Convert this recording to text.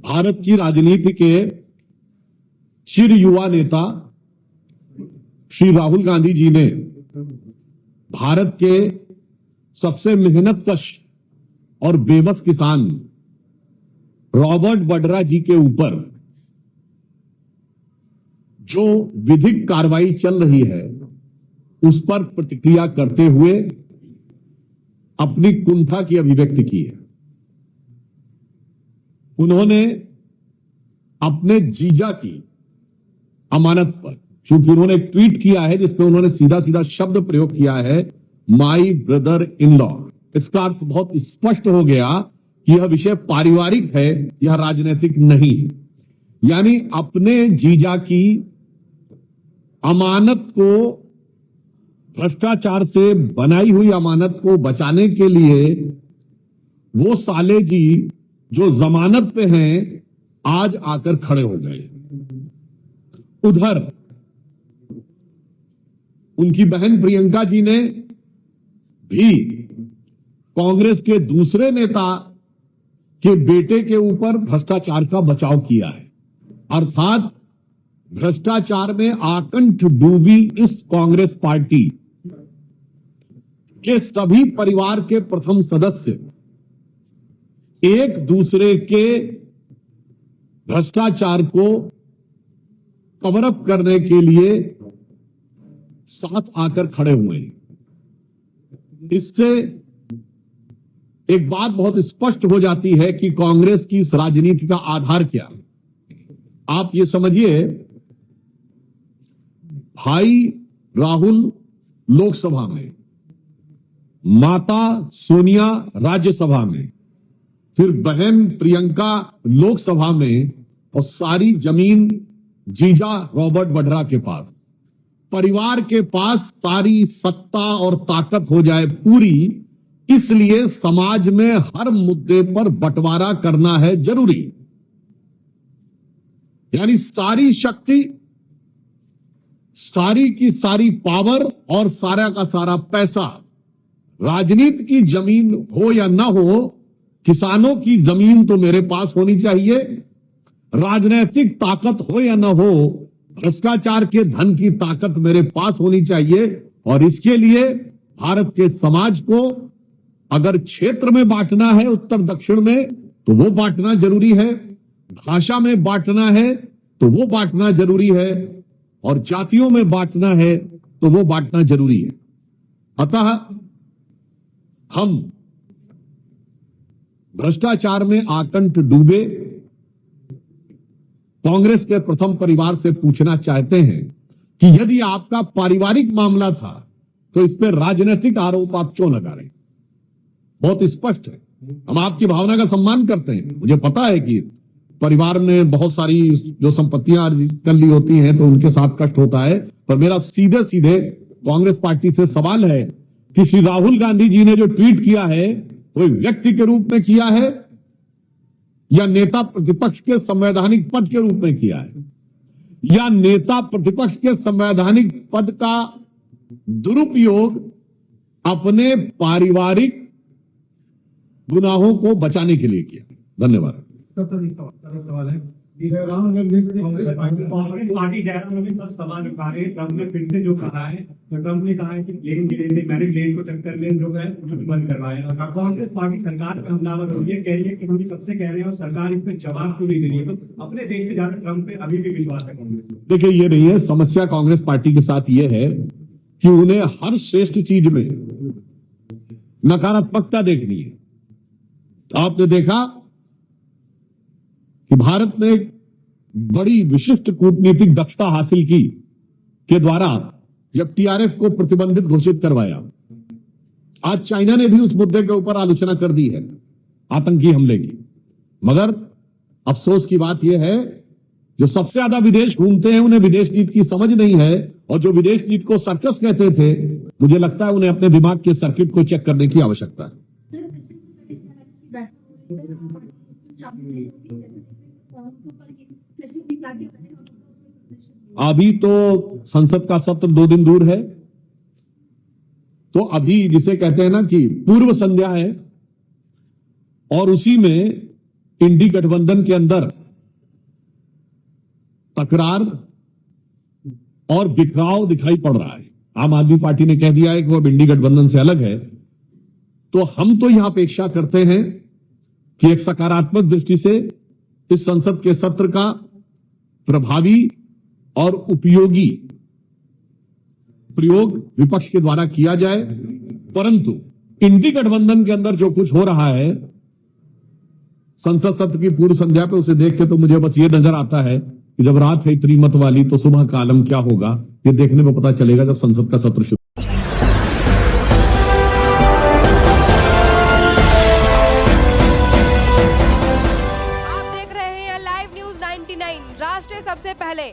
भारत की राजनीति के चिर युवा नेता श्री राहुल गांधी जी ने भारत के सबसे मेहनतकश और बेबस किसान रॉबर्ट वड्रा जी के ऊपर जो विधिक कार्रवाई चल रही है उस पर प्रतिक्रिया करते हुए अपनी कुंठा की अभिव्यक्ति की है। उन्होंने अपने जीजा की अमानत पर, चूंकि उन्होंने एक ट्वीट किया है जिसमें उन्होंने सीधा सीधा शब्द प्रयोग किया है, माई ब्रदर इन लॉ। इसका अर्थ बहुत स्पष्ट हो गया कि यह विषय पारिवारिक है, यह राजनीतिक नहीं है। यानी अपने जीजा की अमानत को, भ्रष्टाचार से बनाई हुई अमानत को बचाने के लिए वो साले जी जो जमानत पे हैं आज आकर खड़े हो गए। उधर उनकी बहन प्रियंका जी ने भी कांग्रेस के दूसरे नेता के बेटे के ऊपर भ्रष्टाचार का बचाव किया है। अर्थात भ्रष्टाचार में आकंठ डूबी इस कांग्रेस पार्टी के सभी परिवार के प्रथम सदस्य एक दूसरे के भ्रष्टाचार को कवर अप करने के लिए साथ आकर खड़े हुए हैं। इससे एक बात बहुत स्पष्ट हो जाती है कि कांग्रेस की इस राजनीति का आधार क्या है। आप ये समझिए, भाई राहुल लोकसभा में, माता सोनिया राज्यसभा में, फिर बहन प्रियंका लोकसभा में, और सारी जमीन जीजा रॉबर्ट वड्रा के पास, परिवार के पास सारी सत्ता और ताकत हो जाए पूरी। इसलिए समाज में हर मुद्दे पर बंटवारा करना है जरूरी। यानी सारी शक्ति, सारी की सारी पावर और सारा का सारा पैसा, राजनीति की जमीन हो या ना हो, किसानों की जमीन तो मेरे पास होनी चाहिए। राजनीतिक ताकत हो या ना हो, भ्रष्टाचार के धन की ताकत मेरे पास होनी चाहिए। और इसके लिए भारत के समाज को अगर क्षेत्र में बांटना है, उत्तर दक्षिण में, तो वो बांटना जरूरी है। भाषा में बांटना है तो वो बांटना जरूरी है, और जातियों में बांटना है तो वो बांटना जरूरी है। अतः हम भ्रष्टाचार में आकंठ डूबे कांग्रेस के प्रथम परिवार से पूछना चाहते हैं कि यदि आपका पारिवारिक मामला था तो इस पर राजनीतिक आरोप आप क्यों लगा रहे हैं? बहुत स्पष्ट है। हम आपकी भावना का सम्मान करते हैं। मुझे पता है कि परिवार ने बहुत सारी जो संपत्तियां कर ली होती हैं तो उनके साथ कष्ट होता है, पर मेरा सीधे सीधे कांग्रेस पार्टी से सवाल है कि श्री राहुल गांधी जी ने जो ट्वीट किया है वो एक व्यक्ति के रूप में किया है या नेता प्रतिपक्ष के संवैधानिक पद के रूप में किया है, या नेता प्रतिपक्ष के संवैधानिक पद का दुरुपयोग अपने पारिवारिक गुनाहों को बचाने के लिए किया? धन्यवाद। सवाल है, कांग्रेस पार्टी जयराम में भी सब सवाल उठा रहे हैं। ट्रंप ने फिर से जो कहा है, तो ट्रंप ने कहा है कि मैरिड लेन को चक्कर में जो है बंद करवाया। कांग्रेस पार्टी सरकार पे हमलावर हो रही है, कह रही है कि हम कब से कह रहे हैं और सरकार इस पर जवाब क्यों नहीं दे रही है। तो अपने देश से ज्यादा ट्रंप पे अभी भी विश्वास है कांग्रेस। देखिए, ये नहीं है समस्या कांग्रेस पार्टी के साथ ये है कि उन्हें हर श्रेष्ठ चीज में नकारात्मकता देखनी है। तो आपने देखा कि भारत ने बड़ी विशिष्ट कूटनीतिक दक्षता हासिल की के द्वारा जब टीआरएफ को प्रतिबंधित घोषित करवाया। आज चाइना ने भी उस मुद्दे के ऊपर आलोचना कर दी है, आतंकी हमले की। मगर अफसोस की बात यह है, जो सबसे ज्यादा विदेश घूमते हैं उन्हें विदेश नीति की समझ नहीं है, और जो विदेश नीति को सर्कस कहते थे, मुझे लगता है उन्हें अपने दिमाग के सर्किट को चेक करने की आवश्यकता है। अभी तो संसद का सत्र 2 दिन दूर है, तो अभी जिसे कहते हैं ना कि पूर्व संध्या है, और उसी में इंडी गठबंधन के अंदर तकरार और बिखराव दिखाई पड़ रहा है। आम आदमी पार्टी ने कह दिया है कि वो अब इंडी गठबंधन से अलग है। तो हम तो यहां अपेक्षा करते हैं कि एक सकारात्मक दृष्टि से इस संसद के सत्र का प्रभावी और उपयोगी प्रयोग विपक्ष के द्वारा किया जाए, परंतु इंडी गठबंधन के अंदर जो कुछ हो रहा है संसद सत्र की पूर्व संध्या पे, उसे देख के तो मुझे बस ये नजर आता है कि जब रात है इतनी मत वाली तो सुबह का आलम क्या होगा, ये देखने में पता चलेगा जब संसद का सत्र शुरू। आप देख रहे हैं लाइव न्यूज 99 राष्ट्र सबसे पहले।